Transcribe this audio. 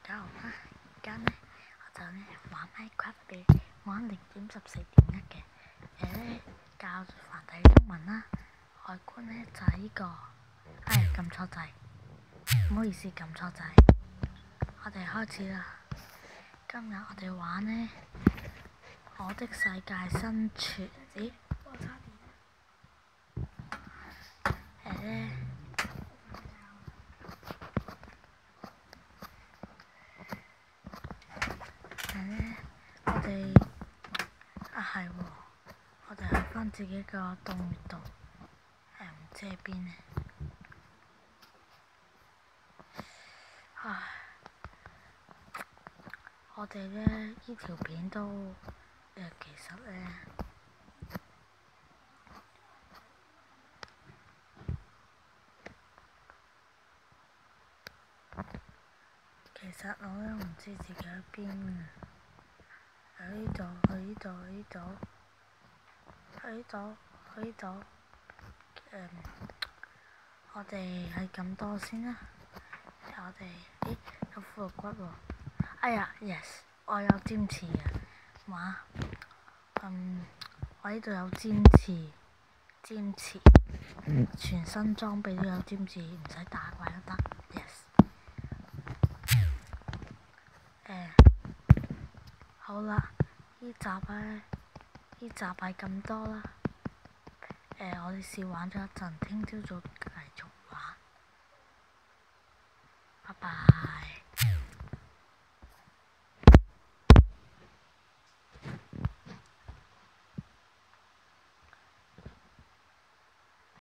家好啦，而家呢，我就玩 Minecraft 嘅，玩0.14.1嘅，教繁體中文啦。外觀呢就係呢個，撳錯掣，唔好意思撳錯掣。我哋開始啦。今日我哋玩呢，我的世界生存。我哋喺返自己個洞穴度，唔知喺邊呢。我哋呢條片都其實呢，我都唔知自己喺邊啊！喺呢度，去呢度，去呢度，去呢度，去呢度。我哋係咁多先啦。有骷髏骨喎！哎呀 ，yes， 我有尖刺啊！我呢度有尖刺，全身裝備都有尖刺，唔使打怪都得。yes。好啦，呢集係咁多啦。我哋試玩咗一陣，聽朝早繼續玩。拜拜。